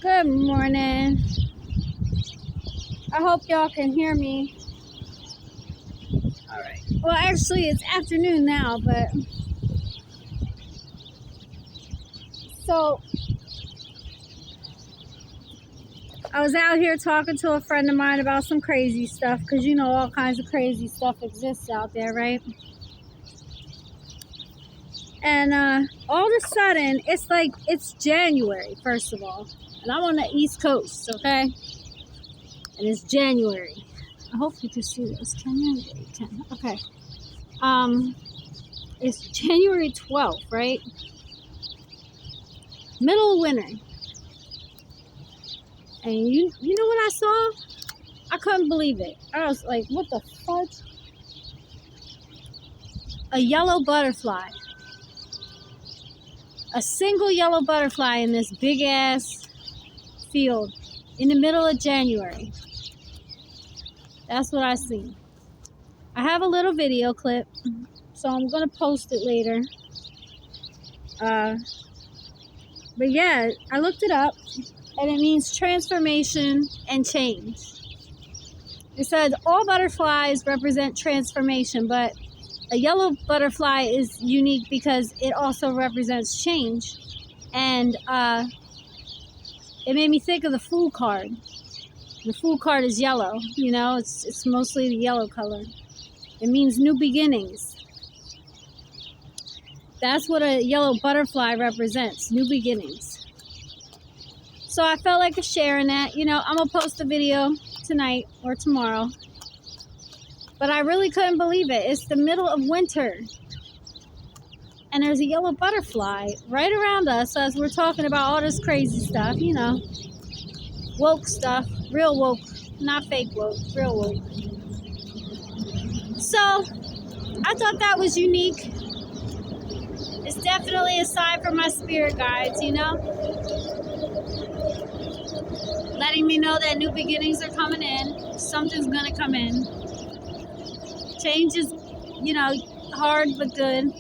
Good morning. I hope y'all can hear me. All right. Well, actually, it's afternoon now, but so I was out here talking to a friend of mine about some crazy stuff because you know all kinds of crazy stuff exists out there, right? And all of a sudden, it's like it's January, first of all, and I'm on the East Coast, okay? And it's January. I hope you can see this. Can you? Yeah, you can. Okay. It's January 12th, right? Middle of winter. And you know what I saw? I couldn't believe it. I was like, what the fudge? A yellow butterfly. A single yellow butterfly in this big ass field in the middle of January. That's what I seen. I have a little video clip, so I'm going to post it later. But yeah, I looked it up, and it means transformation and change. It says all butterflies represent transformation, but a yellow butterfly is unique because it also represents change. And it made me think of the Fool card. The Fool card is yellow, you know, it's mostly the yellow color. It means new beginnings. That's what a yellow butterfly represents, new beginnings. So I felt like sharing that. You know, I'm going to post a video tonight or tomorrow. But I really couldn't believe it. It's the middle of winter. And there's a yellow butterfly right around us as we're talking about all this crazy stuff, you know. Woke stuff. Real woke. Not fake woke. Real woke. So, I thought that was unique. It's definitely a sign from my spirit guides, you know. Letting me know that new beginnings are coming in. Something's going to come in. Change is, you know, hard but good.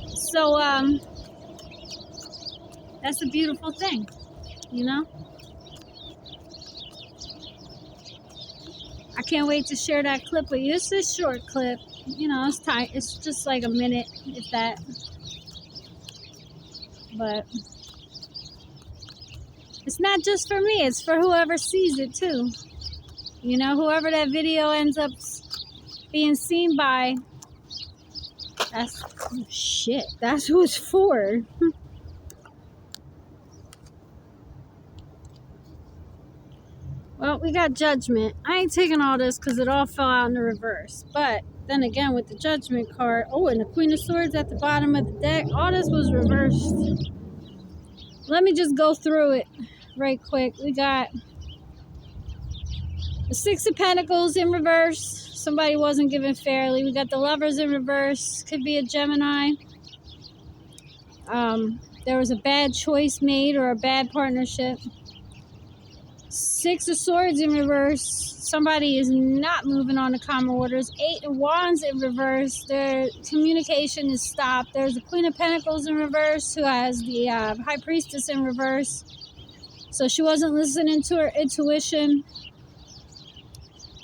So, that's a beautiful thing, you know. I can't wait to share that clip with you. It's a short clip, you know. It's tight. It's just like a minute, if that. But it's not just for me. It's for whoever sees it too. You know, whoever that video ends up being seen by. That's oh shit. That's who it's for. Well, we got Judgment. I ain't taking all this because it all fell out in the reverse. But then again, with the Judgment card, oh, and the Queen of Swords at the bottom of the deck, all this was reversed. Let me just go through it right quick. We got the Six of Pentacles in reverse. Somebody wasn't given fairly. We got the Lovers in reverse. Could be a Gemini. There was a bad choice made or a bad partnership. Six of Swords in reverse. Somebody is not moving on to common orders. Eight of Wands in reverse. Their communication is stopped. There's the Queen of Pentacles in reverse who has the High Priestess in reverse. So she wasn't listening to her intuition.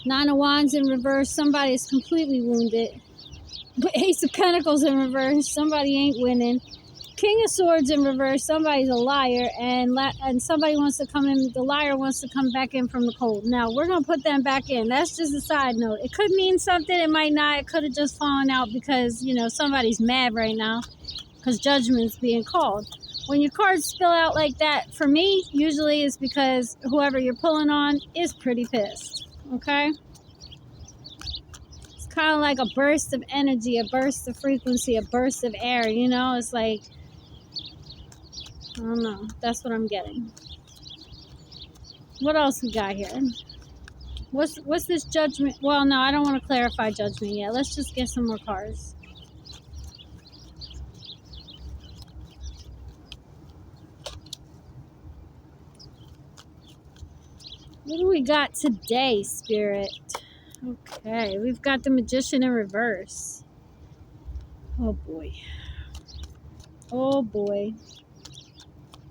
Nine of Wands in reverse. Somebody is completely wounded. Ace of Pentacles in reverse. Somebody ain't winning. King of Swords in reverse. Somebody's a liar, and somebody wants to come in. The liar wants to come back in from the cold. Now we're gonna put them back in. That's just a side note. It could mean something. It might not. It could have just fallen out because you know somebody's mad right now because judgment's being called. When your cards spill out like that, for me, usually it's because whoever you're pulling on is pretty pissed. Okay. It's kind of like a burst of energy, a burst of frequency, a burst of air. You know, it's like. I don't know. That's what I'm getting. What else we got here? What's this Judgment? Well, no, I don't want to clarify Judgment yet. Let's just get some more cards. What do we got today, Spirit? Okay, we've got the Magician in reverse. Oh boy. Oh boy.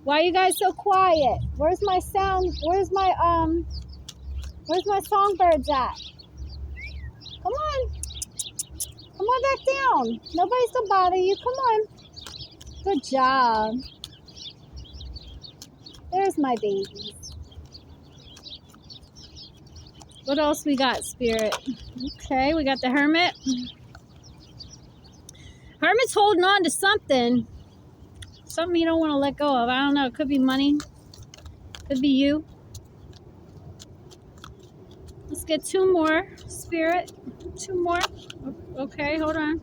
Why are you guys so quiet? Where's my sound? Where's my songbirds at? Come on. Come on back down. Nobody's gonna bother you. Come on. Good job. There's my babies. What else we got, Spirit? Okay, we got the Hermit. Hermit's holding on to something. Something you don't want to let go of. I don't know. It could be money. Could be you. Let's get two more, Spirit. Two more. Okay, hold on.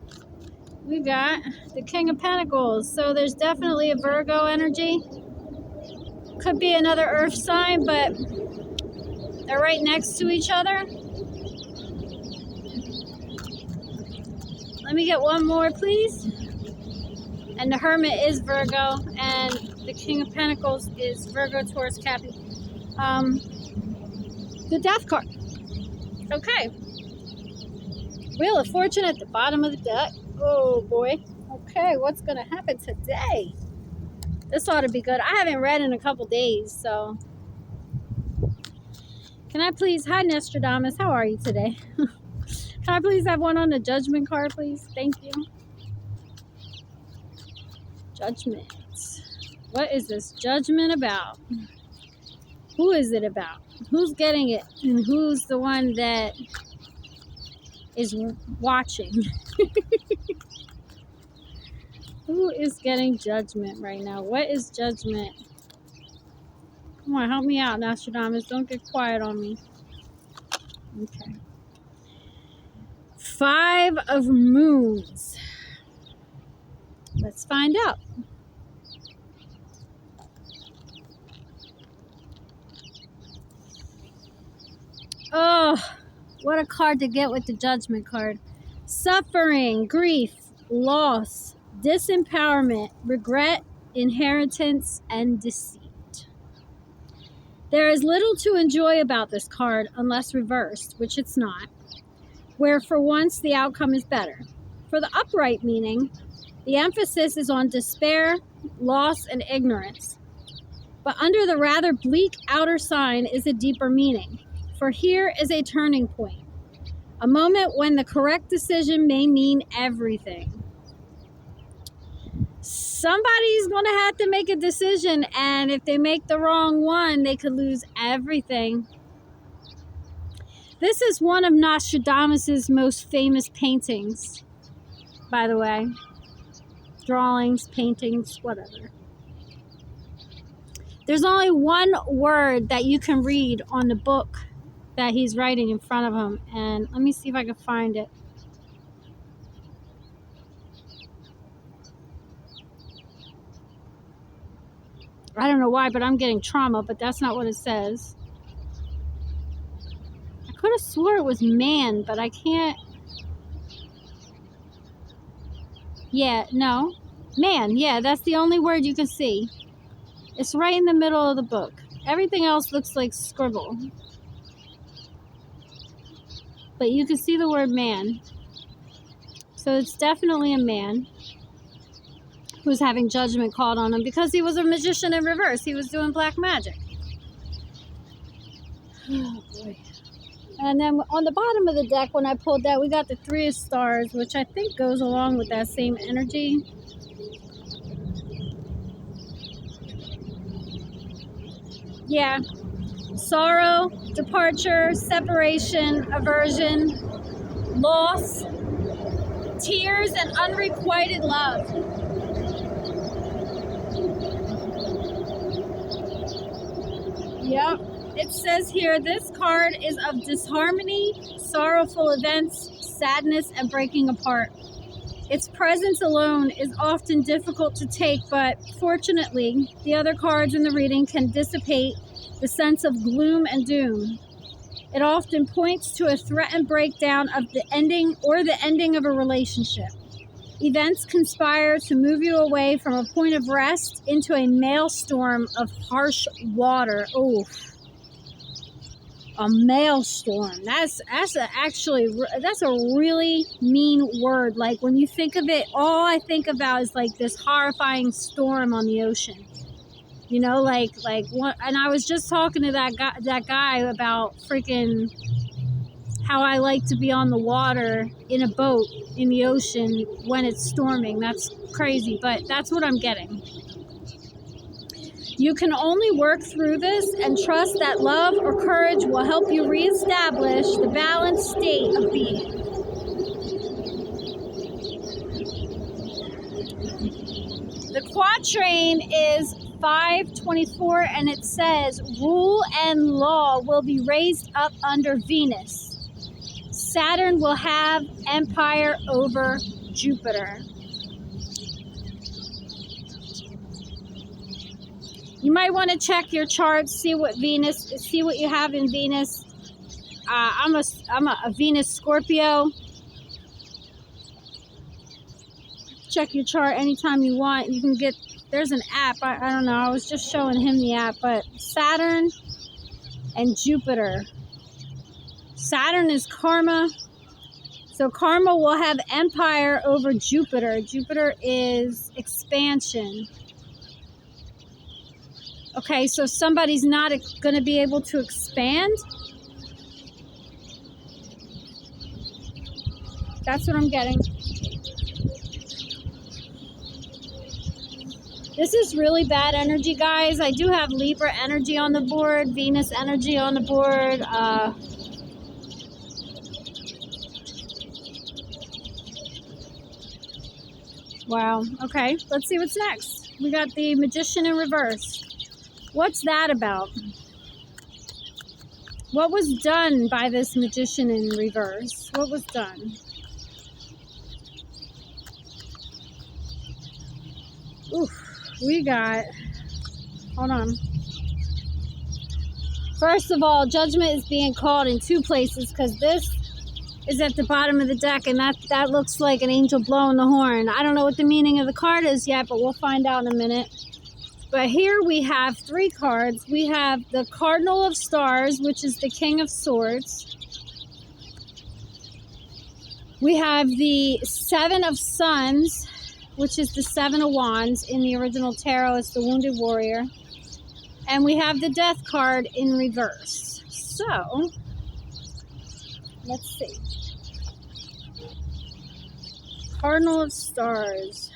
We got the King of Pentacles. So there's definitely a Virgo energy. Could be another earth sign, but they're right next to each other. Let me get one more, please. And the Hermit is Virgo, and the King of Pentacles is Virgo, Taurus, Capricorn. The Death card. Okay. Wheel of Fortune at the bottom of the deck. Oh boy. Okay, what's going to happen today? This ought to be good. I haven't read in a couple days, so. Can I please, hi Nostradamus, how are you today? Can I please have one on the Judgment card, please? Thank you. Judgment. What is this Judgment about? Who is it about? Who's getting it? And who's the one that is watching? Who is getting Judgment right now? What is Judgment? Come on, help me out, Nostradamus. Don't get quiet on me. Okay. 5 of Moons. Let's find out. Oh, what a card to get with the Judgment card. Suffering, grief, loss, disempowerment, regret, inheritance, and deceit. There is little to enjoy about this card unless reversed, which it's not, where for once the outcome is better. For the upright meaning, the emphasis is on despair, loss, and ignorance. But under the rather bleak outer sign is a deeper meaning. For here is a turning point, a moment when the correct decision may mean everything. Somebody's going to have to make a decision, and if they make the wrong one, they could lose everything. This is one of Nostradamus' most famous paintings, by the way. Drawings, paintings, whatever. There's only one word that you can read on the book that he's writing in front of him, and let me see if I can find it. I don't know why, but I'm getting trauma, but that's not what it says. I could have swore it was man, but I can't. Yeah, no. Man, yeah, that's the only word you can see. It's right in the middle of the book. Everything else looks like scribble. But you can see the word man. So it's definitely a man who's having judgment called on him because he was a magician in reverse. He was doing black magic. Oh boy. And then on the bottom of the deck, when I pulled that, we got the 3 of Stars, which I think goes along with that same energy. Yeah. Sorrow, departure, separation, aversion, loss, tears, and unrequited love. Yep. It says here, this card is of disharmony, sorrowful events, sadness, and breaking apart. Its presence alone is often difficult to take, but fortunately, the other cards in the reading can dissipate the sense of gloom and doom. It often points to a threatened breakdown of the ending or the ending of a relationship. Events conspire to move you away from a point of rest into a maelstrom of harsh water. Oh, a maelstrom. That's a really mean word. Like when you think of it, all I think about is like this horrifying storm on the ocean. You know, like one, and I was just talking to that guy about freaking how I like to be on the water in a boat in the ocean when it's storming. That's crazy, but that's what I'm getting. You can only work through this and trust that love or courage will help you reestablish the balanced state of being. The quatrain is 524, and it says, rule and law will be raised up under Venus. Saturn will have empire over Jupiter. You might want to check your charts, see what you have in Venus. I'm a Venus Scorpio. Check your chart anytime you want. You can get, there's an app. I don't know. I was just showing him the app, but Saturn and Jupiter. Saturn is karma. So karma will have empire over Jupiter. Jupiter is expansion. Okay, so somebody's not going to be able to expand. That's what I'm getting. This is really bad energy, guys. I do have Libra energy on the board, Venus energy on the board. Wow. Okay, let's see what's next. We got the Magician in reverse. What's that about? What was done by this Magician in reverse? What was done? Oof. We got, hold on. First of all, judgment is being called in two places because this is at the bottom of the deck, and that looks like an angel blowing the horn. I don't know what the meaning of the card is yet, but we'll find out in a minute. But here we have three cards. We have the Cardinal of Stars, which is the King of Swords. We have the Seven of Suns, which is the Seven of Wands. In the original tarot, it's the Wounded Warrior. And we have the Death card in reverse. So, let's see. Cardinal of Stars.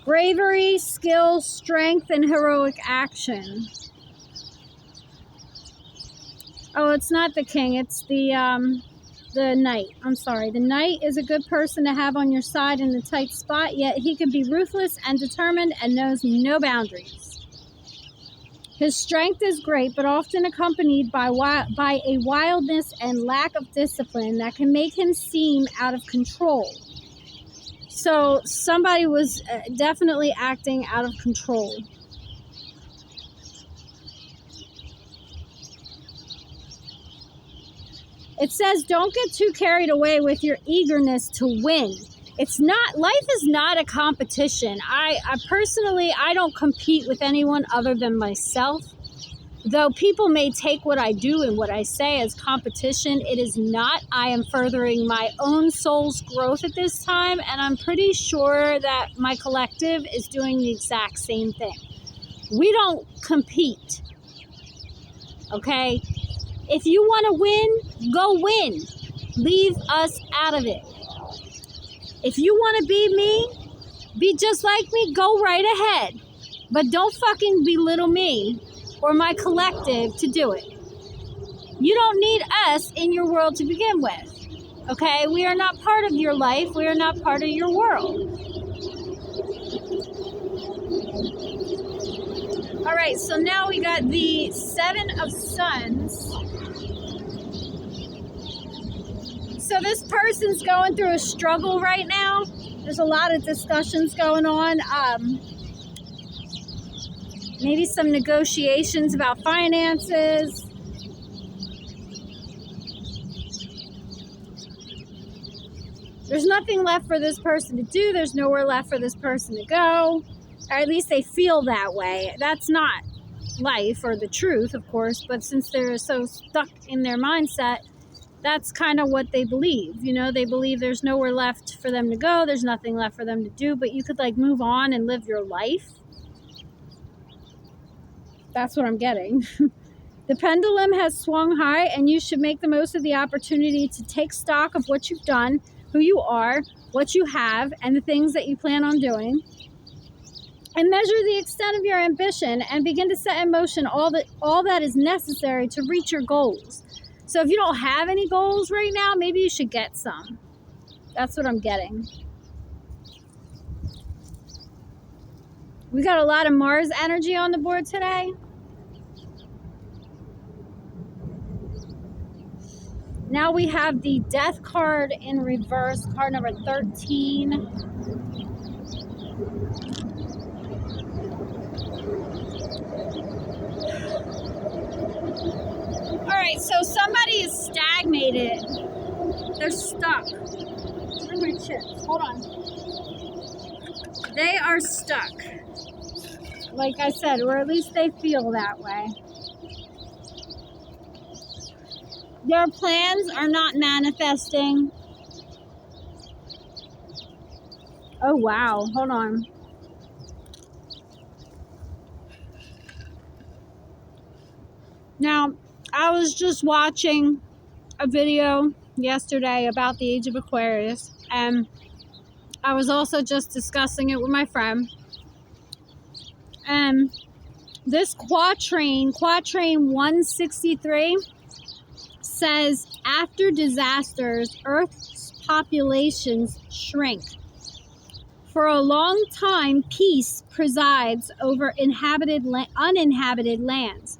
Bravery, skill, strength, and heroic action. Oh, it's not the king. It's the knight. I'm sorry. The knight is a good person to have on your side in a tight spot, yet he can be ruthless and determined and knows no boundaries. His strength is great, but often accompanied by a wildness and lack of discipline that can make him seem out of control. So somebody was definitely acting out of control. It says, don't get too carried away with your eagerness to win. It's not, life is not a competition. I personally, I don't compete with anyone other than myself. Though people may take what I do and what I say as competition, it is not. I am furthering my own soul's growth at this time, and I'm pretty sure that my collective is doing the exact same thing. We don't compete, okay? If you want to win, go win. Leave us out of it. If you want to be me, be just like me, go right ahead. But don't fucking belittle me or my collective to do it. You don't need us in your world to begin with, okay? We are not part of your life. We are not part of your world. All right, so now we got the Seven of Suns. So this person's going through a struggle right now. There's a lot of discussions going on. Maybe some negotiations about finances. There's nothing left for this person to do. There's nowhere left for this person to go. Or at least they feel that way. That's not life or the truth, of course. But since they're so stuck in their mindset, That's kind of what they believe. You know, they believe there's nowhere left for them to go. There's nothing left for them to do, but you could like move on and live your life. That's what I'm getting. The pendulum has swung high, and you should make the most of the opportunity to take stock of what you've done, who you are, what you have, and the things that you plan on doing. And measure the extent of your ambition and begin to set in motion all that is necessary to reach your goals. So if you don't have any goals right now, maybe you should get some. That's what I'm getting. We got a lot of Mars energy on the board today. Now we have the Death card in reverse, card number 13. All right, so somebody is stagnated. They're stuck. Where are my chips? Hold on. They are stuck. Like I said, or at least they feel that way. Their plans are not manifesting. Oh, wow. Hold on. Now, I was just watching a video yesterday about the age of Aquarius, and I was also just discussing it with my friend. And this quatrain 163, says, after disasters, Earth's populations shrink. For a long time, peace presides over uninhabited lands.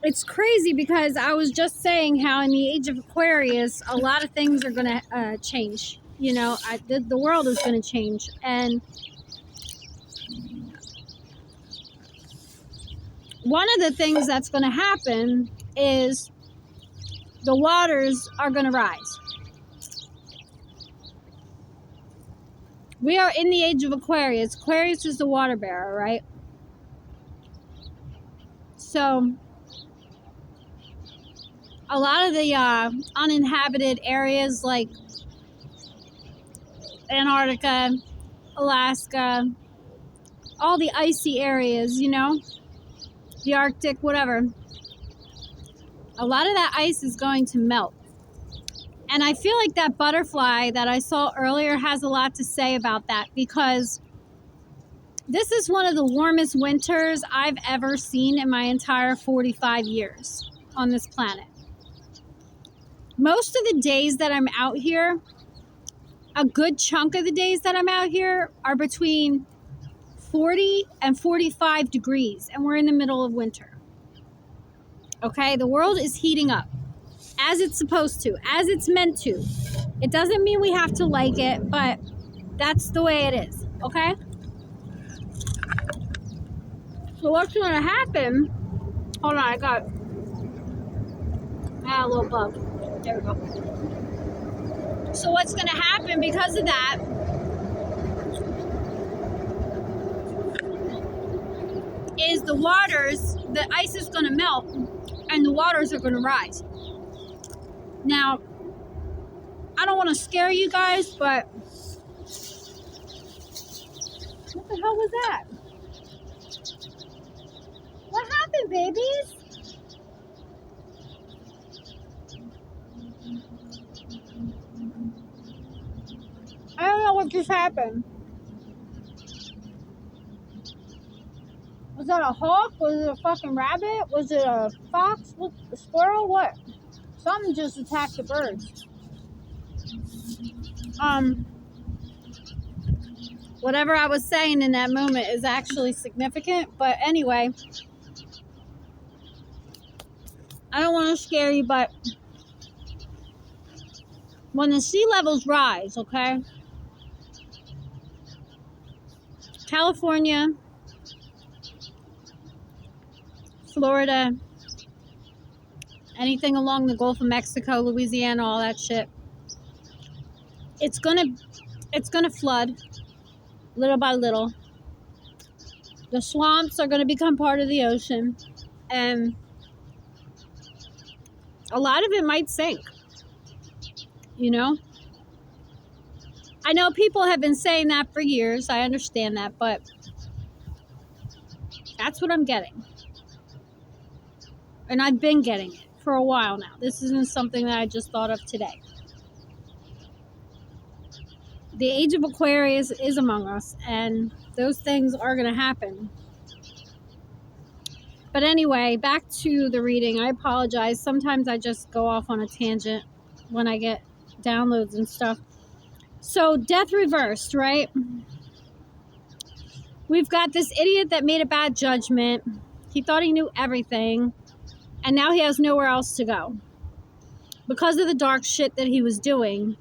It's crazy because I was just saying how in the age of Aquarius, a lot of things are going to change. You know, the world is going to change. And one of the things that's going to happen is the waters are going to rise. We are in the age of Aquarius. Aquarius is the water bearer, right? So a lot of the uninhabited areas like Antarctica, Alaska, all the icy areas, you know, the Arctic, whatever. A lot of that ice is going to melt. And I feel like that butterfly that I saw earlier has a lot to say about that, because this is one of the warmest winters I've ever seen in my entire 45 years on this planet. Most of the days that I'm out here, a good chunk of the days that I'm out here are between 40 and 45 degrees, and we're in the middle of winter. Okay, the world is heating up as it's supposed to, as it's meant to. It doesn't mean we have to like it, but that's the way it is, okay? So what's going to happen? Hold on, I got a little bug. There we go. So what's going to happen because of that is the ice is going to melt and the waters are going to rise. Now, I don't want to scare you guys, but what the hell was that? What happened, babies? I don't know what just happened. Was that a hawk? Was it a fucking rabbit? Was it a fox? A squirrel? What? Something just attacked the birds. Whatever I was saying in that moment is actually significant. But anyway, I don't want to scare you, but when the sea levels rise, okay? California, Florida, anything along the Gulf of Mexico, Louisiana, all that shit. It's gonna flood little by little. The swamps are gonna become part of the ocean, and A lot of it might sink, you know? I know people have been saying that for years. I understand that, but that's what I'm getting. And I've been getting it for a while now. This isn't something that I just thought of today. The age of Aquarius is among us, and those things are going to happen. But anyway, back to the reading. I apologize. Sometimes I just go off on a tangent when I get downloads and stuff. So, death reversed, right? We've got this idiot that made a bad judgment. He thought he knew everything, and now he has nowhere else to go. Because of the dark shit that he was doing,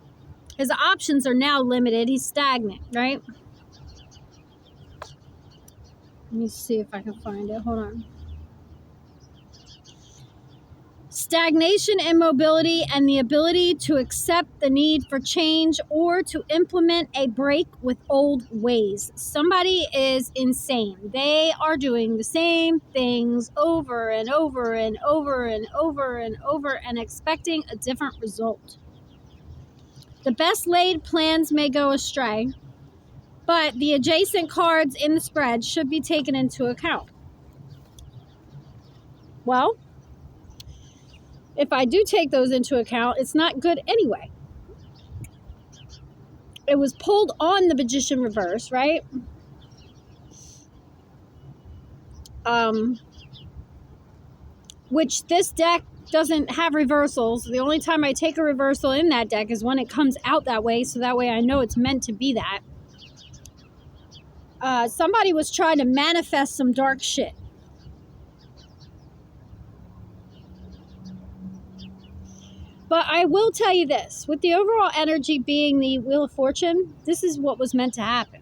his options are now limited. He's stagnant, right? Let me see if I can find it. Hold on. Stagnation, immobility, and the ability to accept the need for change or to implement a break with old ways. Somebody is insane. They are doing the same things over and over and over and over and over and expecting a different result. The best laid plans may go astray, but the adjacent cards in the spread should be taken into account. Well, if I do take those into account, it's not good anyway. It was pulled on the Magician reverse, right? Which this deck doesn't have reversals. The only time I take a reversal in that deck is when it comes out that way, so that way I know it's meant to be that. Somebody was trying to manifest some dark shit. But I will tell you this, with the overall energy being the Wheel of Fortune, this is what was meant to happen.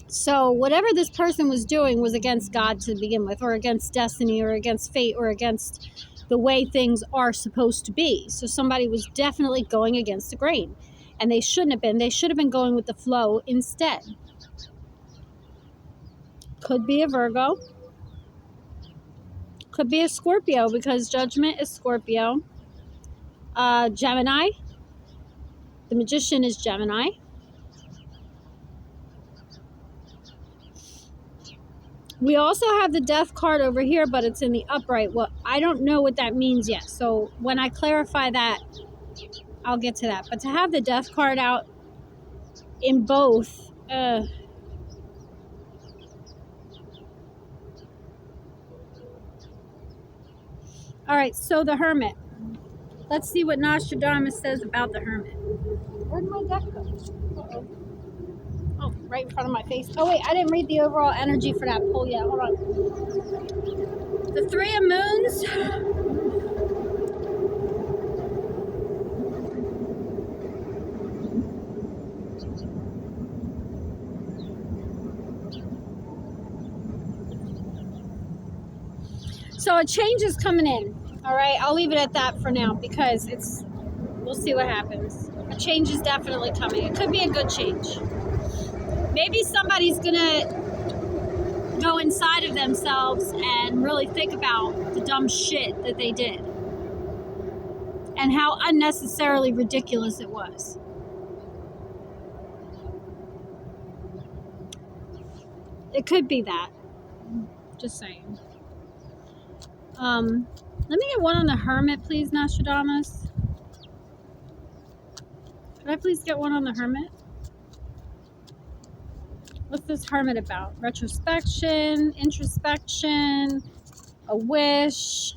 So whatever this person was doing was against God to begin with, or against destiny, or against fate, or against the way things are supposed to be. So somebody was definitely going against the grain. And they shouldn't have been. They should have been going with the flow instead. Could be a Virgo. Could be a Scorpio, because Judgment is Scorpio. Gemini. The Magician is Gemini. We also have the Death card over here, but it's in the upright. Well, I don't know what that means yet. So when I clarify that, I'll get to that. But to have the Death card out in both, all right, so the Hermit. Let's see what Nostradamus says about the Hermit. Where'd my deck go? Uh-oh. Oh, right in front of my face. Oh, wait, I didn't read the overall energy for that pull yet. Hold on. The Three of Moons. So a change is coming in. All right, I'll leave it at that for now, because we'll see what happens. A change is definitely coming. It could be a good change. Maybe somebody's gonna go inside of themselves and really think about the dumb shit that they did and how unnecessarily ridiculous it was. It could be that. Just saying. Let me get one on the Hermit, please, Nostradamus. Could I please get one on the Hermit? What's this Hermit about? Retrospection, introspection, a wish,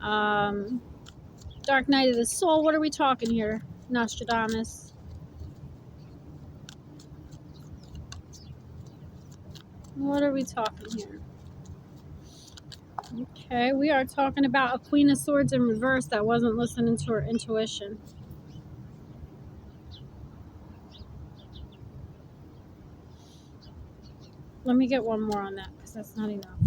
Dark Night of the Soul. What are we talking here, Nostradamus? What are we talking here? Okay, we are talking about a Queen of Swords in reverse that wasn't listening to her intuition. Let me get one more on that, because that's not enough.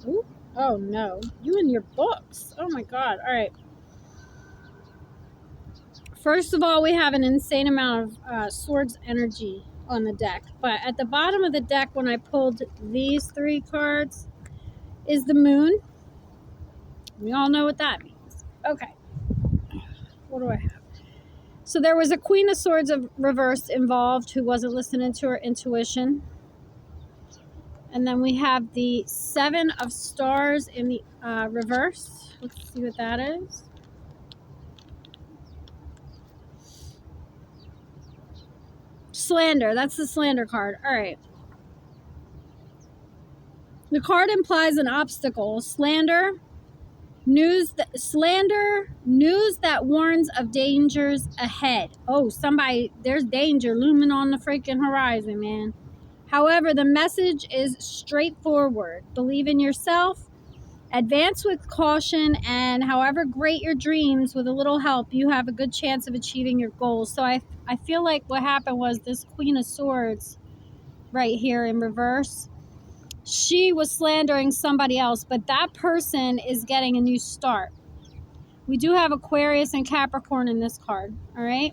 Ooh. Oh no, you and your books. Oh my God. All right. First of all, we have an insane amount of swords energy on the deck. But at the bottom of the deck, when I pulled these 3 cards, is the moon. We all know what that means. Okay. What do I have? So there was a Queen of Swords of reversed involved who wasn't listening to her intuition. And then we have the 7 of Stars in the reverse. Let's see what that is. Slander. That's the slander card. All right. The card implies an obstacle. Slander. News that warns of dangers ahead. Oh, there's danger looming on the freaking horizon, man. However, the message is straightforward. Believe in yourself, advance with caution, and however great your dreams, with a little help, you have a good chance of achieving your goals. So I feel like what happened was this Queen of Swords right here in reverse, she was slandering somebody else, but that person is getting a new start. We do have Aquarius and Capricorn in this card, all right?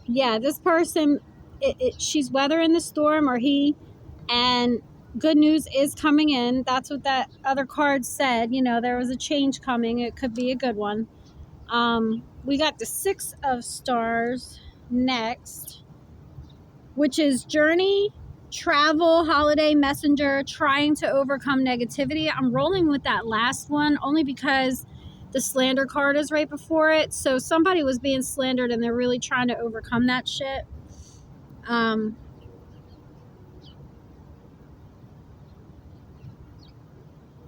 Yeah, this person, she's weathering the storm, or he, and good news is coming in. That's what that other card said. You know, there was a change coming. It could be a good one. We got the 6 of Stars next, which is journey, travel, holiday, messenger, trying to overcome negativity. I'm rolling with that last one only because the slander card is right before it. So somebody was being slandered and they're really trying to overcome that shit.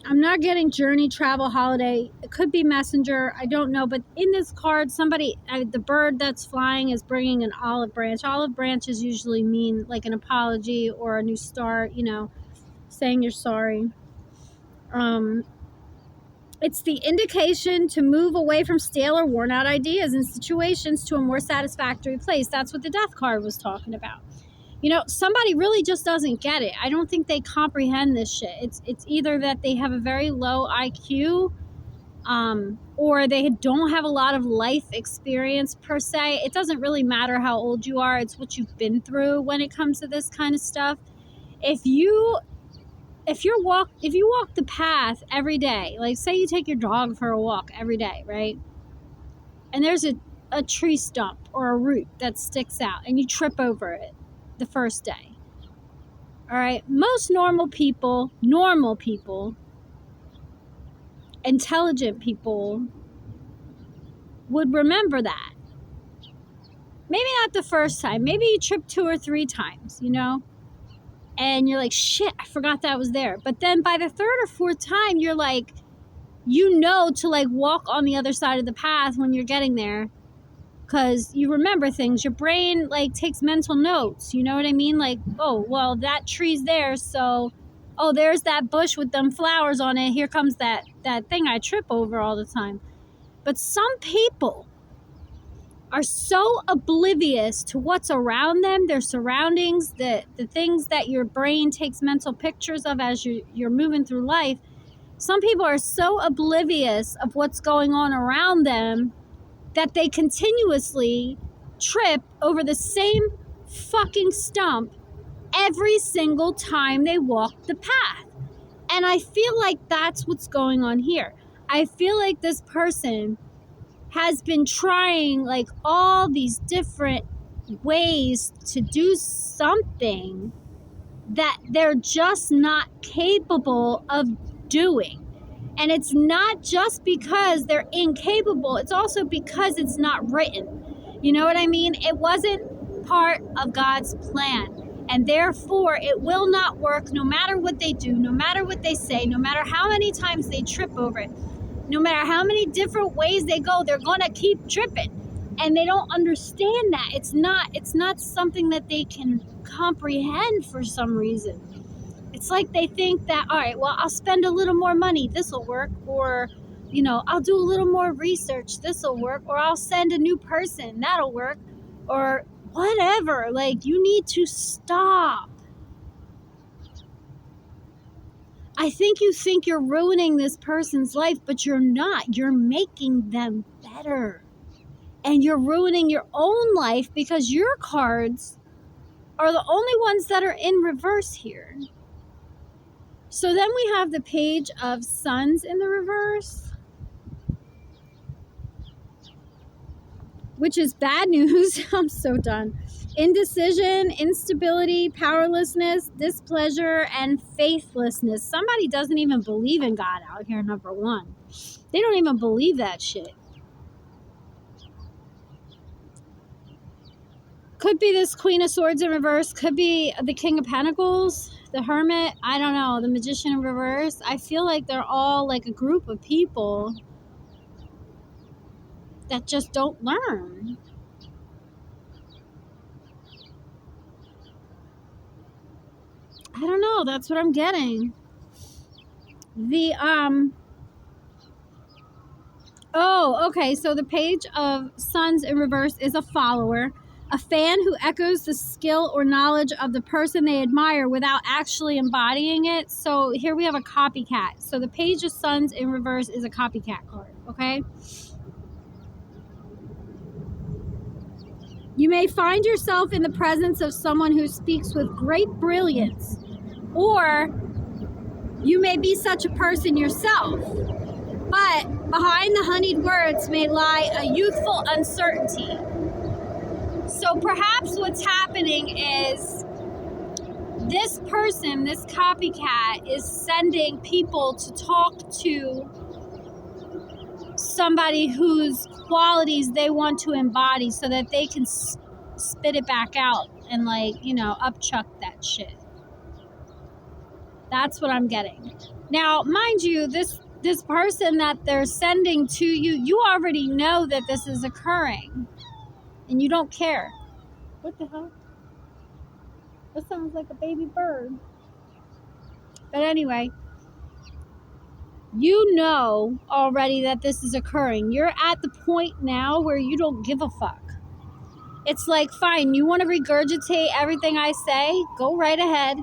I'm not getting journey, travel, holiday. It could be messenger. I don't know. But in this card, the bird that's flying is bringing an olive branch. Olive branches usually mean like an apology or a new start, you know, saying you're sorry. It's the indication to move away from stale or worn out ideas and situations to a more satisfactory place. That's what the Death card was talking about. You know, somebody really just doesn't get it. I don't think they comprehend this shit. It's either that they have a very low IQ, or they don't have a lot of life experience per se. It doesn't really matter how old you are. It's what you've been through when it comes to this kind of stuff. If you walk the path every day, like say you take your dog for a walk every day, right? And there's a tree stump or a root that sticks out and you trip over it the first day. All right, most normal people, intelligent people would remember that. Maybe not the first time, maybe you trip 2 or 3 times, you know? And you're like, shit, I forgot that was there. But then by the 3rd or 4th time, you're like, you know, to like walk on the other side of the path when you're getting there. Because you remember things. Your brain like takes mental notes. You know what I mean? Like, oh, well, that tree's there. So, oh, there's that bush with them flowers on it. Here comes that thing I trip over all the time. But some people are so oblivious to what's around them, their surroundings, the things that your brain takes mental pictures of as you're moving through life. Some people are so oblivious of what's going on around them that they continuously trip over the same fucking stump every single time they walk the path. And I feel like that's what's going on here. I feel like this person has been trying like all these different ways to do something that they're just not capable of doing. And it's not just because they're incapable, it's also because it's not written. You know what I mean? It wasn't part of God's plan. And therefore, it will not work no matter what they do, no matter what they say, no matter how many times they trip over it. No matter how many different ways they go, they're going to keep tripping. And they don't understand that. It's not something that they can comprehend for some reason. It's like they think that, all right, well, I'll spend a little more money. This will work. Or, you know, I'll do a little more research. This will work. Or I'll send a new person. That'll work. Or whatever. Like, you need to stop. I think you think you're ruining this person's life, but you're not. You're making them better. And you're ruining your own life because your cards are the only ones that are in reverse here. So then we have the Page of Suns in the reverse, which is bad news. I'm so done. Indecision, instability, powerlessness, displeasure, and faithlessness. Somebody doesn't even believe in God out here, number one. They don't even believe that shit. Could be this Queen of Swords in reverse. Could be the King of Pentacles, the Hermit. I don't know. The Magician in reverse. I feel like they're all like a group of people that just don't learn. I don't know. That's what I'm getting. Oh, okay. So the Page of Suns in reverse is a follower, a fan who echoes the skill or knowledge of the person they admire without actually embodying it. So here we have a copycat. So the Page of Suns in reverse is a copycat card, okay? You may find yourself in the presence of someone who speaks with great brilliance, or you may be such a person yourself. But behind the honeyed words may lie a youthful uncertainty. So perhaps what's happening is this person, this copycat, is sending people to talk to somebody whose qualities they want to embody so that they can spit it back out and, like, you know, upchuck that shit. That's what I'm getting. Now, mind you, this person that they're sending to you, you already know that this is occurring and you don't care. What the hell? That sounds like a baby bird. But anyway, you know already that this is occurring. You're at the point now where you don't give a fuck. It's like, fine, you want to regurgitate everything I say? Go right ahead.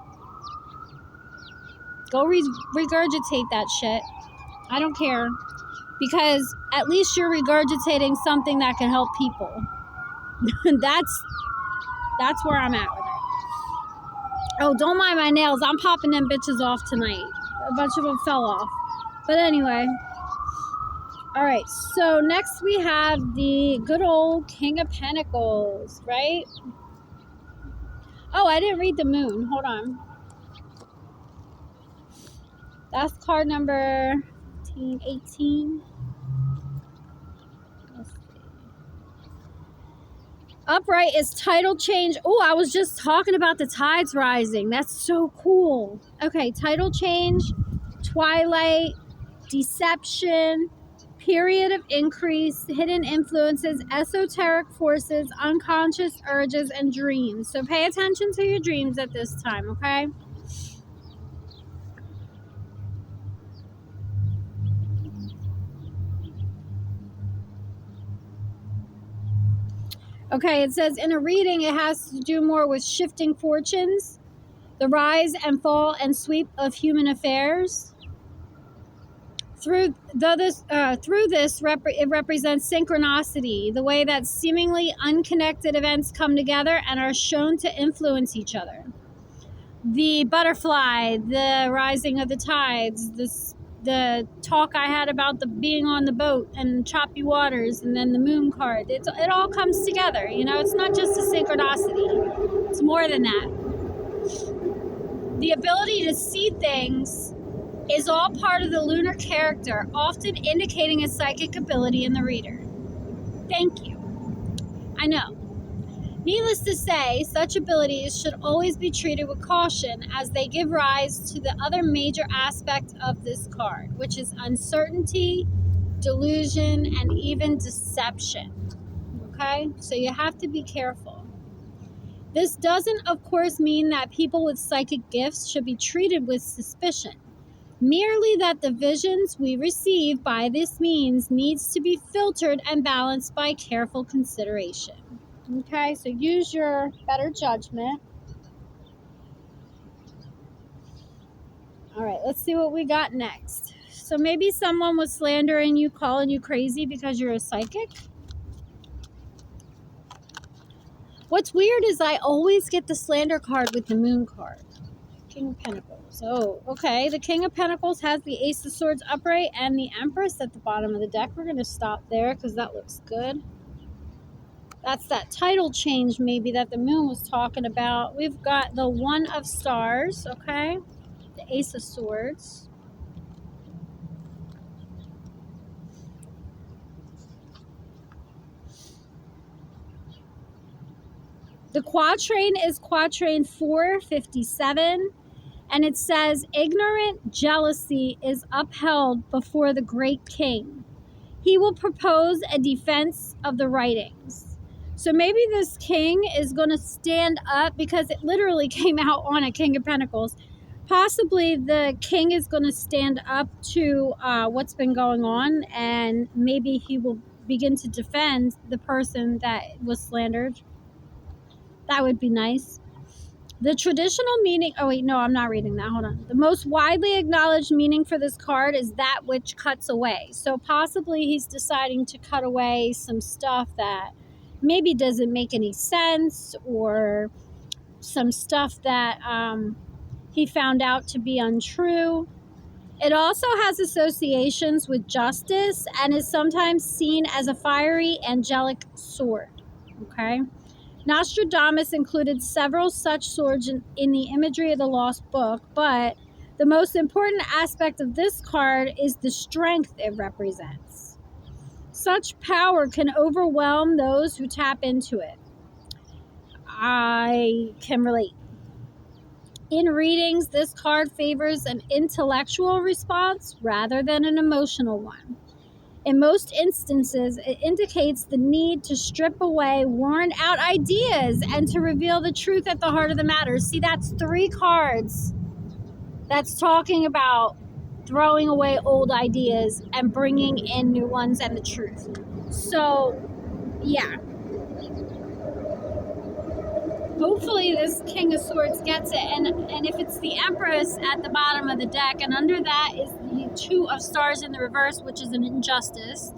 Go regurgitate that shit. I don't care. Because at least you're regurgitating something that can help people. That's where I'm at with it. Oh, don't mind my nails. I'm popping them bitches off tonight. A bunch of them fell off. But anyway. Alright, so next we have the good old King of Pentacles, right? Oh, I didn't read the moon. Hold on. That's card number 18. Let's see. Upright is title change. Oh, I was just talking about the tides rising. That's so cool. Okay, title change, twilight, deception, period of increase, hidden influences, esoteric forces, unconscious urges, and dreams. So pay attention to your dreams at this time, okay? Okay, it says in a reading, it has to do more with shifting fortunes, the rise and fall and sweep of human affairs. Through this, it represents synchronicity, the way that seemingly unconnected events come together and are shown to influence each other. The butterfly, the rising of the tides, the talk I had about the being on the boat and choppy waters, and then the moon card. It all comes together, you know. It's not just a synchronicity. It's more than that. The ability to see things is all part of the lunar character, often indicating a psychic ability in the reader. Thank you. I know. Needless to say, such abilities should always be treated with caution as they give rise to the other major aspect of this card, which is uncertainty, delusion, and even deception. Okay? So you have to be careful. This doesn't, of course, mean that people with psychic gifts should be treated with suspicion. Merely that the visions we receive by this means needs to be filtered and balanced by careful consideration. Okay, so use your better judgment. All right, let's see what we got next. So maybe someone was slandering you, calling you crazy because you're a psychic. What's weird is I always get the slander card with the moon card. King of Pentacles. Oh, okay. The King of Pentacles has the Ace of Swords upright and the Empress at the bottom of the deck. We're going to stop there because that looks good. That's that title change maybe that the moon was talking about. We've got the One of Stars, okay? The Ace of Swords. The quatrain is quatrain 457, and it says, ignorant jealousy is upheld before the great king. He will propose a defense of the writings. So maybe this king is going to stand up, because it literally came out on a King of Pentacles. Possibly the king is going to stand up to what's been going on, and maybe he will begin to defend the person that was slandered. That would be nice. The traditional meaning, oh wait, no, I'm not reading that. Hold on. The most widely acknowledged meaning for this card is that which cuts away. So possibly he's deciding to cut away some stuff that maybe doesn't make any sense, or some stuff that he found out to be untrue. It also has associations with justice and is sometimes seen as a fiery angelic sword. Okay. Nostradamus included several such swords in the imagery of the Lost Book, but the most important aspect of this card is the strength it represents. Such power can overwhelm those who tap into it. I can relate. In readings, this card favors an intellectual response rather than an emotional one. In most instances, it indicates the need to strip away worn out ideas and to reveal the truth at the heart of the matter. See, that's 3 cards that's talking about throwing away old ideas and bringing in new ones and the truth. So, yeah. Hopefully this King of Swords gets it. And if it's the Empress at the bottom of the deck, and under that is the Two of Stars in the reverse, which is an injustice,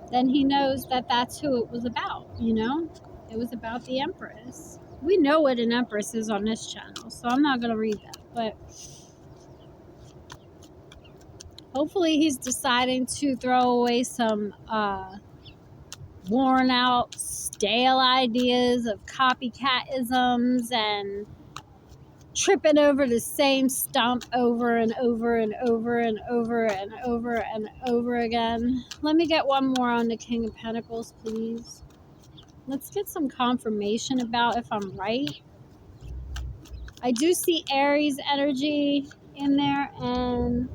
then he knows that that's who it was about, you know? It was about the Empress. We know what an Empress is on this channel, so I'm not going to read that. But hopefully he's deciding to throw away some worn out, stale ideas of copycatisms and tripping over the same stump over and over and over and over and over and over again. Let me get one more on the King of Pentacles, please. Let's get some confirmation about if I'm right. I do see Aries energy in there, and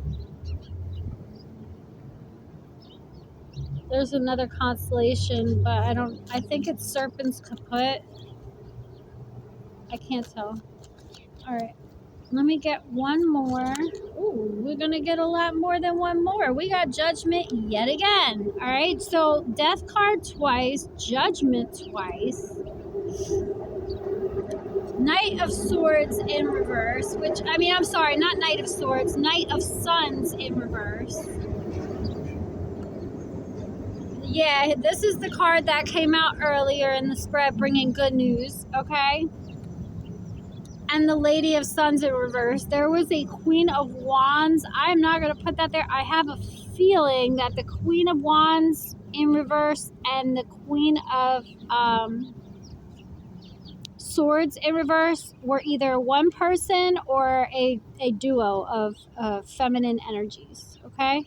there's another constellation, but I think it's Serpent's Kaput. I can't tell. All right. Let me get one more. Ooh, we're going to get a lot more than one more. We got Judgment yet again. All right. So Death card twice, Judgment twice. Knight of Swords in reverse, which, I mean, I'm sorry, not Knight of Swords, Knight of Suns in reverse. Yeah, this is the card that came out earlier in the spread, bringing good news, okay? And the Lady of Suns in reverse. There was a Queen of Wands. I'm not going to put that there. I have a feeling that the Queen of Wands in reverse and the Queen of Swords in reverse were either one person or a duo of feminine energies, okay?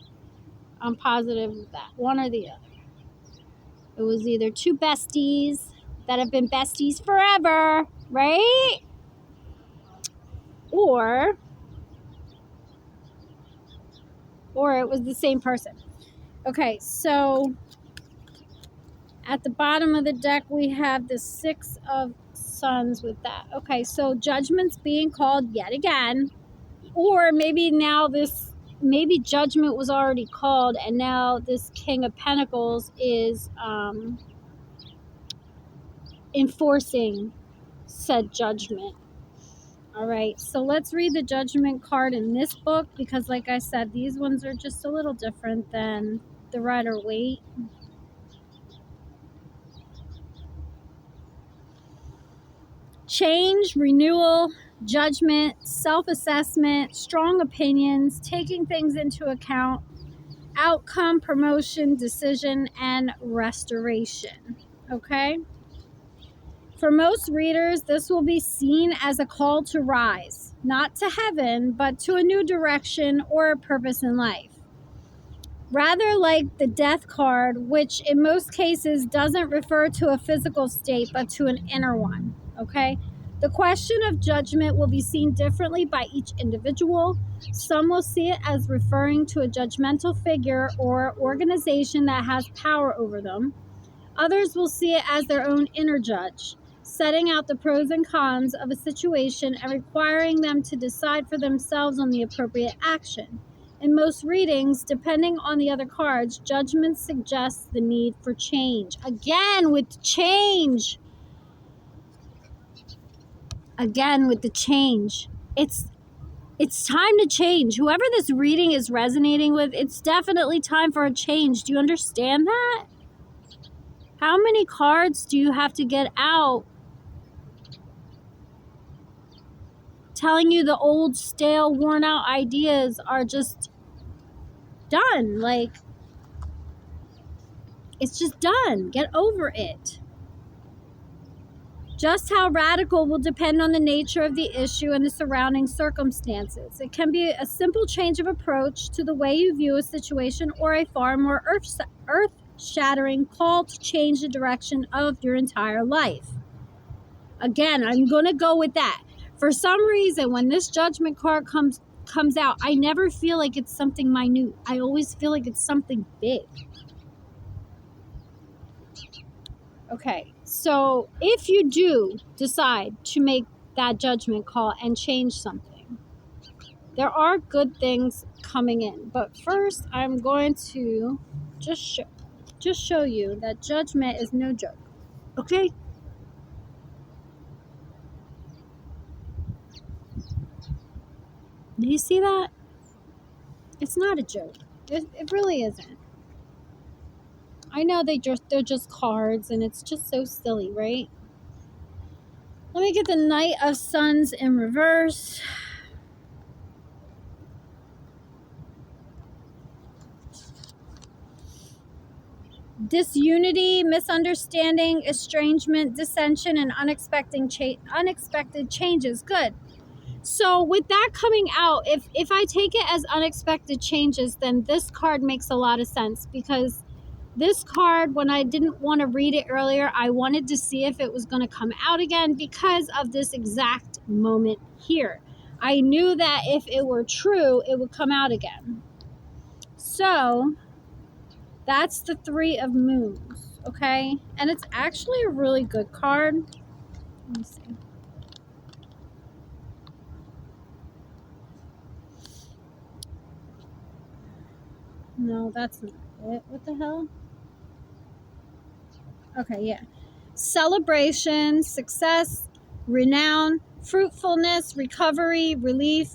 I'm positive of that, one or the other. It was either 2 besties that have been besties forever, right? Or it was the same person. Okay, so at the bottom of the deck, we have the 6 of Suns with that. Okay, so Judgment's being called yet again. Or maybe now maybe Judgment was already called, and now this King of Pentacles is enforcing said Judgment. All right, so let's read the Judgment card in this book because, like I said, these ones are just a little different than the Rider-Waite. Change, renewal, judgment, self-assessment, strong opinions, taking things into account, outcome, promotion, decision, and restoration. Okay? For most readers, this will be seen as a call to rise, not to heaven, but to a new direction or a purpose in life. Rather like the Death card, which in most cases doesn't refer to a physical state, but to an inner one. Okay? The question of judgment will be seen differently by each individual. Some will see it as referring to a judgmental figure or organization that has power over them. Others will see it as their own inner judge, setting out the pros and cons of a situation and requiring them to decide for themselves on the appropriate action. In most readings, depending on the other cards, judgment suggests the need for change. Again, with change. Again, with the change. It's time to change. Whoever this reading is resonating with, it's definitely time for a change. Do you understand that? How many cards do you have to get out telling you the old, stale, worn out ideas are just done? Like, it's just done. Get over it. Just how radical will depend on the nature of the issue and the surrounding circumstances. It can be a simple change of approach to the way you view a situation, or a far more earth-shattering call to change the direction of your entire life. Again, I'm going to go with that. For some reason, when this Judgment card comes out, I never feel like it's something minute. I always feel like it's something big. Okay, so if you do decide to make that judgment call and change something, there are good things coming in. But first, I'm going to just show you that judgment is no joke. Okay? Do you see that? It's not a joke. It really isn't. I know they're just cards, and it's just so silly, right? Let me get the Knight of Sons in reverse. Disunity, misunderstanding, estrangement, dissension, and unexpected changes. Good. So with that coming out, if I take it as unexpected changes, then this card makes a lot of sense, because this card, when I didn't want to read it earlier, I wanted to see if it was going to come out again because of this exact moment here. I knew that if it were true, it would come out again. So that's the Three of Moons, okay? And it's actually a really good card. Let me see. No, that's not it. What the hell? Okay, yeah. Celebration, success, renown, fruitfulness, recovery, relief,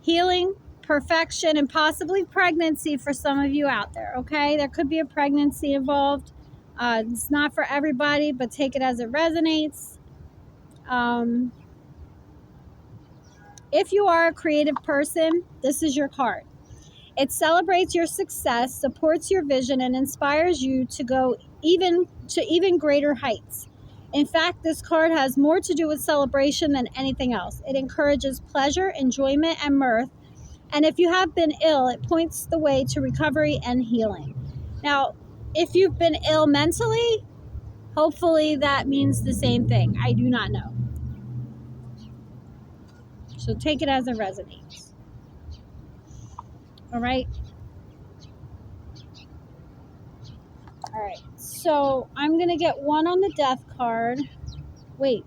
healing, perfection, and possibly pregnancy for some of you out there, okay? There could be a pregnancy involved. It's not for everybody, but take it as it resonates. If you are a creative person, this is your card. It celebrates your success, supports your vision, and inspires you to go even greater heights. In fact, this card has more to do with celebration than anything else. It encourages pleasure, enjoyment, and mirth. And if you have been ill, it points the way to recovery and healing. Now, if you've been ill mentally, hopefully that means the same thing. I do not know. So take it as it resonates. All right. All right. So I'm going to get one on the Death card. Wait.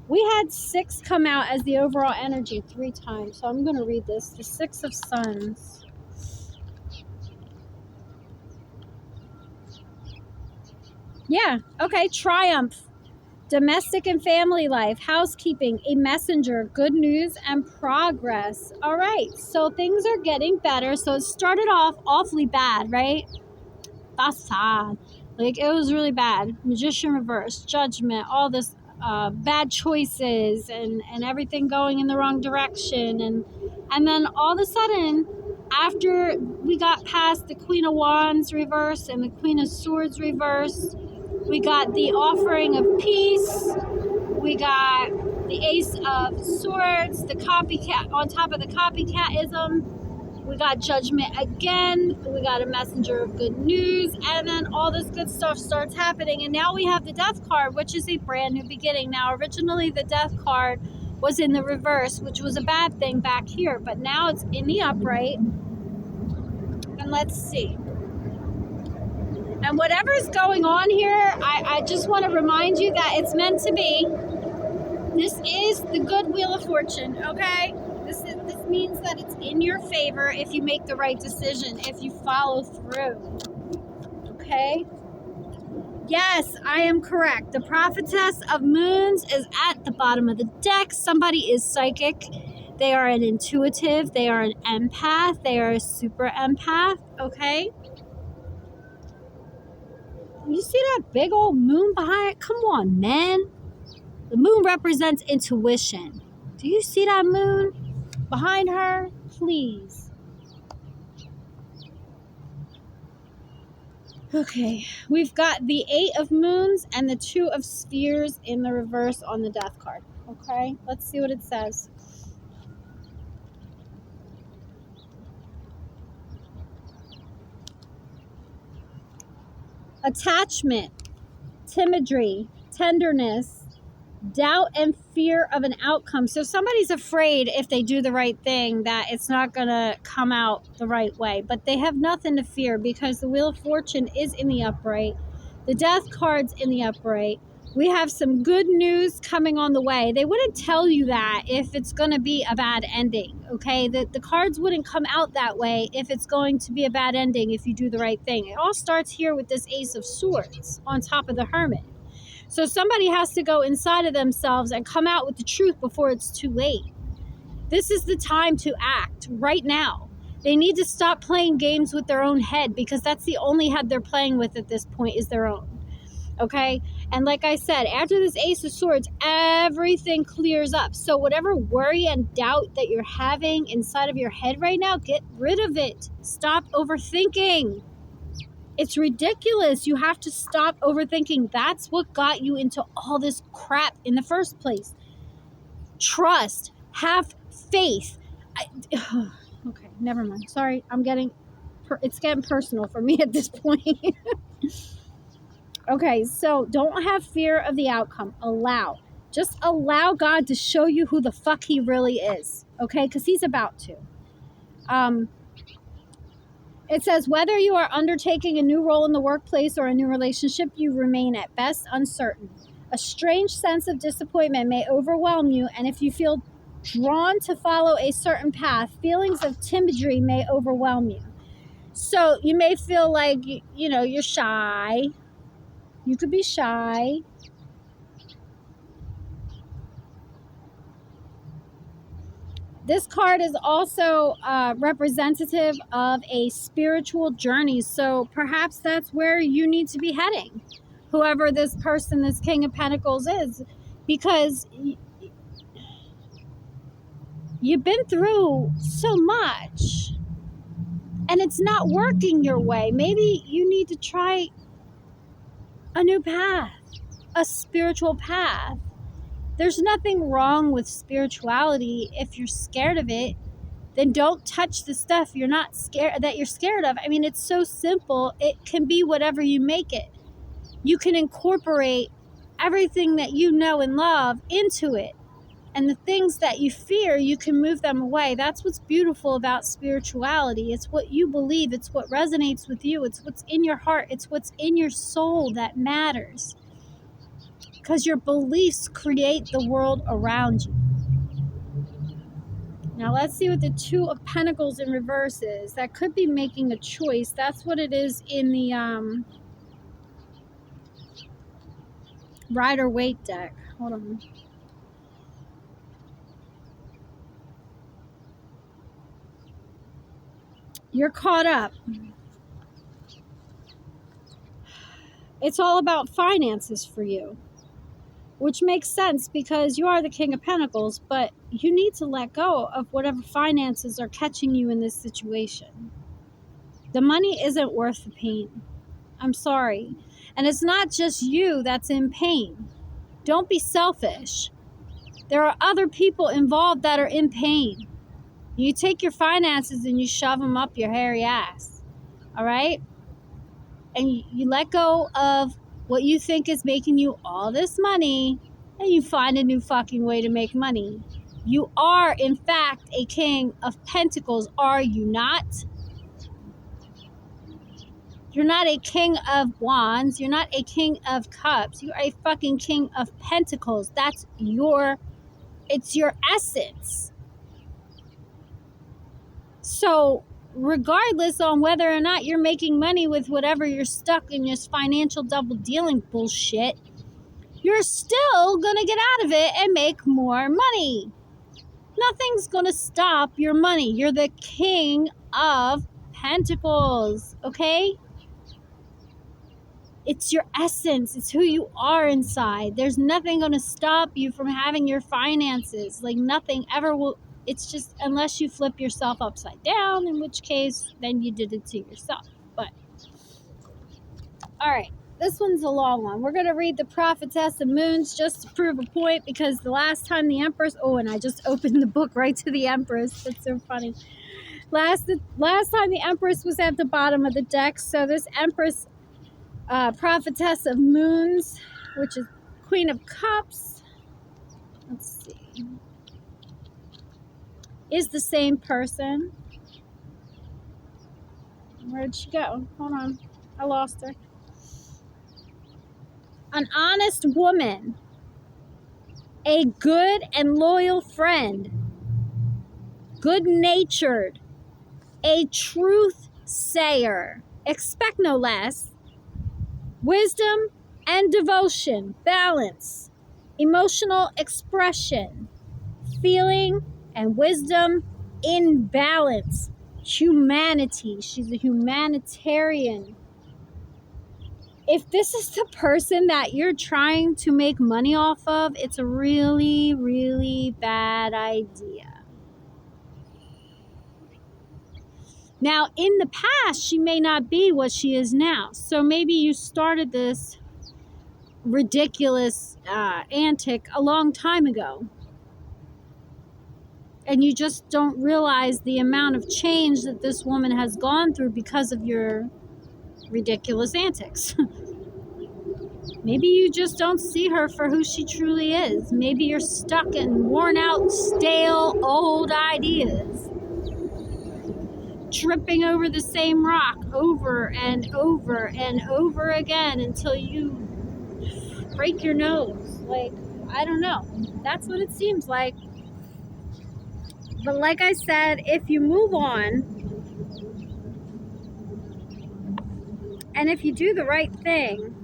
We had 6 come out as the overall energy 3 times. So I'm going to read this. The 6 of Sons. Yeah. Okay. Triumph. Domestic and family life, housekeeping, a messenger, good news, and progress. All right, so things are getting better. So it started off awfully bad, right? That's sad. Like, it was really bad. Magician reverse, judgment, all this bad choices and everything going in the wrong direction. And then all of a sudden, after we got past the Queen of Wands reverse and the Queen of Swords reverse, we got the offering of peace. We got the Ace of Swords, the copycat on top of the copycatism. We got judgment again. We got a messenger of good news. And then all this good stuff starts happening. And now we have the death card, which is a brand new beginning. Now, originally the death card was in the reverse, which was a bad thing back here. But now it's in the upright. And let's see. And whatever's going on here, I just want to remind you that it's meant to be. This is the good wheel of fortune, okay? This means that it's in your favor if you make the right decision, if you follow through, okay? Yes, I am correct. The Prophetess of Moons is at the bottom of the deck. Somebody is psychic. They are an intuitive. They are an empath. They are a super empath, okay? You see that big old moon behind? Come on, man. The moon represents intuition. Do you see that moon behind her? Please. Okay, we've got the 8 of moons and the 2 of spheres in the reverse on the death card. Okay, let's see what it says. Attachment, timidity, tenderness, doubt and fear of an outcome. So somebody's afraid if they do the right thing that it's not going to come out the right way. But they have nothing to fear because the Wheel of Fortune is in the upright. The Death card's in the upright. We have some good news coming on the way. They wouldn't tell you that if it's going to be a bad ending, okay? The cards wouldn't come out that way if it's going to be a bad ending if you do the right thing. It all starts here with this Ace of Swords on top of the Hermit. So somebody has to go inside of themselves and come out with the truth before it's too late. This is the time to act right now. They need to stop playing games with their own head because that's the only head they're playing with at this point is their own. Okay? And like I said, after this Ace of Swords, everything clears up. So whatever worry and doubt that you're having inside of your head right now, get rid of it. Stop overthinking. It's ridiculous. You have to stop overthinking. That's what got you into all this crap in the first place. Trust. Have faith. Okay, never mind. Sorry, it's getting personal for me at this point. Okay, so don't have fear of the outcome. Just allow God to show you who the fuck he really is. Okay, because he's about to. It says, whether you are undertaking a new role in the workplace or a new relationship, you remain at best uncertain. A strange sense of disappointment may overwhelm you, and if you feel drawn to follow a certain path, feelings of timidity may overwhelm you. So you may feel like, you're shy. You could be shy. This card is also representative of a spiritual journey. So perhaps that's where you need to be heading, whoever this person, this King of Pentacles is, because you've been through so much and it's not working your way. Maybe you need to try a new path, a spiritual path. There's nothing wrong with spirituality. If you're scared of it, then don't touch the stuff you're scared of. I mean, it's so simple. It can be whatever you make it. You can incorporate everything that you know and love into it. And the things that you fear, you can move them away. That's what's beautiful about spirituality. It's what you believe. It's what resonates with you. It's what's in your heart. It's what's in your soul that matters. Because your beliefs create the world around you. Now let's see what the 2 of Pentacles in reverse is. That could be making a choice. That's what it is in the Rider Waite deck. Hold on. You're caught up. It's all about finances for you, which makes sense because you are the King of Pentacles, but you need to let go of whatever finances are catching you in this situation. The money isn't worth the pain. I'm sorry. And it's not just you that's in pain. Don't be selfish. There are other people involved that are in pain. You take your finances and you shove them up your hairy ass. All right? And you let go of what you think is making you all this money, and you find a new fucking way to make money. You are, in fact, a King of Pentacles, are you not? You're not a King of Wands. You're not a King of Cups. You are a fucking King of Pentacles. That's it's your essence. So regardless on whether or not you're making money with whatever you're stuck in this financial double dealing bullshit, you're still going to get out of it and make more money. Nothing's going to stop your money. You're the King of Pentacles, okay? It's your essence. It's who you are inside. There's nothing going to stop you from having your finances. Like nothing ever will. It's just unless you flip yourself upside down, in which case then you did it to yourself. But all right, this one's a long one. We're going to read the Prophetess of Moons just to prove a point, because the last time the Empress, and I just opened the book right to the Empress. That's so funny. Last time the Empress was at the bottom of the deck. So this Empress, Prophetess of Moons, which is Queen of Cups, let's see, is the same person. Where'd she go? Hold on. I lost her. An honest woman. A good and loyal friend. Good-natured. A truth sayer. Expect no less. Wisdom and devotion. Balance. Emotional expression. Feeling and wisdom in balance. Humanity. She's a humanitarian. If this is the person that you're trying to make money off of, it's a really, really bad idea. Now, in the past, she may not be what she is now. So maybe you started this ridiculous antic a long time ago. And you just don't realize the amount of change that this woman has gone through because of your ridiculous antics. Maybe you just don't see her for who she truly is. Maybe you're stuck in worn out, stale, old ideas. Tripping over the same rock over and over and over again until you break your nose. Like, I don't know. That's what it seems like. But like I said, if you move on, and if you do the right thing,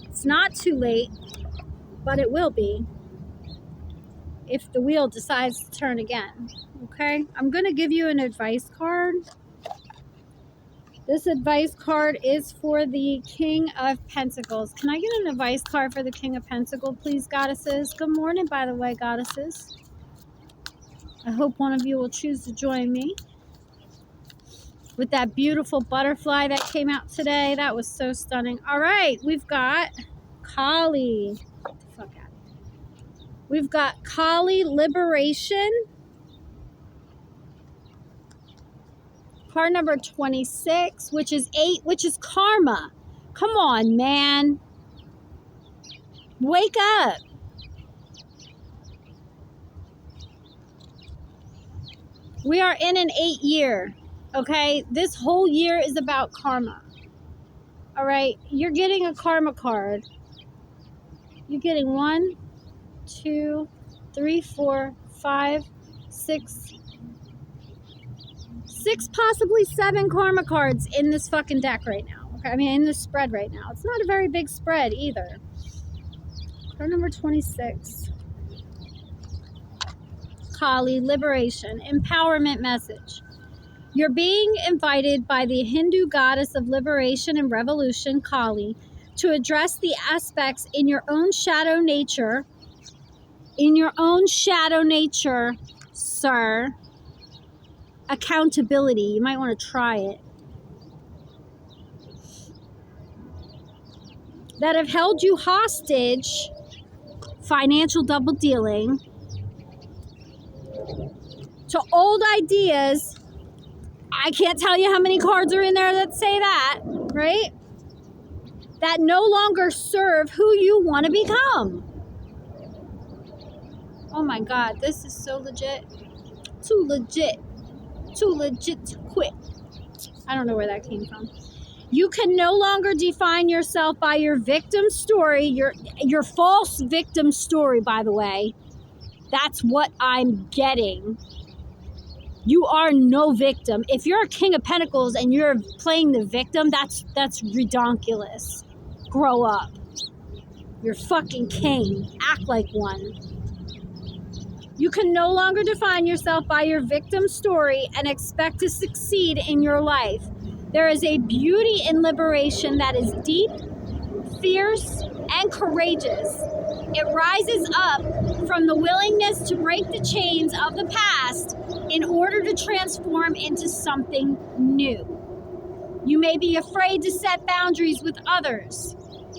it's not too late, but it will be if the wheel decides to turn again. Okay? I'm going to give you an advice card. This advice card is for the King of Pentacles. Can I get an advice card for the King of Pentacles, please, goddesses? Good morning, by the way, goddesses. I hope one of you will choose to join me with that beautiful butterfly that came out today. That was so stunning. All right, we've got Kali. Get the fuck out of here. We've got Kali Liberation. Card number 26, which is 8, which is karma. Come on, man. Wake up. We are in an 8 year, okay? This whole year is about karma. All right? You're getting a karma card. You're getting 1, 2, 3, 4, 5, 6, possibly 7 karma cards in this fucking deck right now, I mean, in the spread right now. It's not a very big spread either. Card number 26. Kali, liberation, empowerment message. You're being invited by the Hindu goddess of liberation and revolution, Kali, to address the aspects in your own shadow nature. In your own shadow nature, sir. Accountability. You might want to try it. That have held you hostage. Financial double dealing. To old ideas. I can't tell you how many cards are in there that say that, right? That no longer serve who you want to become. Oh my God, this is so legit. Too legit. Too legit to quit. I don't know where that came from. You can no longer define yourself by your victim story, your false victim story, by the way. That's what I'm getting. You are no victim. If you're a King of Pentacles and you're playing the victim, that's redonkulous. Grow up. You're fucking king. Act like one. You can no longer define yourself by your victim story and expect to succeed in your life. There is a beauty in liberation that is deep, fierce, and courageous. It rises up from the willingness to break the chains of the past in order to transform into something new. You may be afraid to set boundaries with others,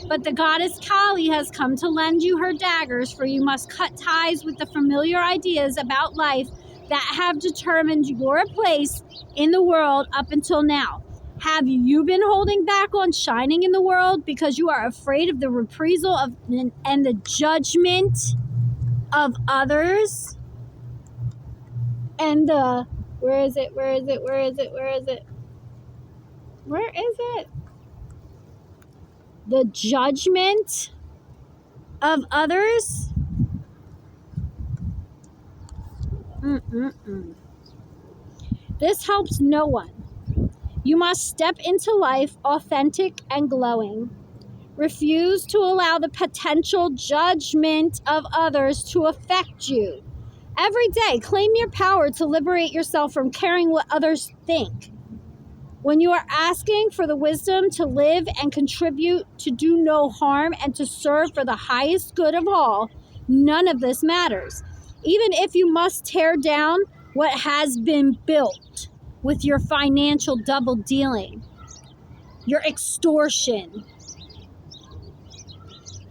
but the goddess Kali has come to lend you her daggers, for you must cut ties with the familiar ideas about life that have determined your place in the world up until now. Have you been holding back on shining in the world because you are afraid of the reprisal of and the judgment of others? And the, where is it? The judgment of others? This helps no one. You must step into life authentic and glowing. Refuse to allow the potential judgment of others to affect you. Every day, claim your power to liberate yourself from caring what others think. When you are asking for the wisdom to live and contribute, to do no harm, and to serve for the highest good of all, none of this matters. Even if you must tear down what has been built with your financial double dealing, your extortion.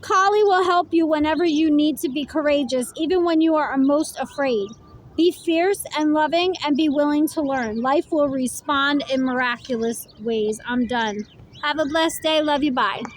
Kali will help you whenever you need to be courageous, even when you are most afraid. Be fierce and loving and be willing to learn. Life will respond in miraculous ways. I'm done. Have a blessed day. Love you. Bye.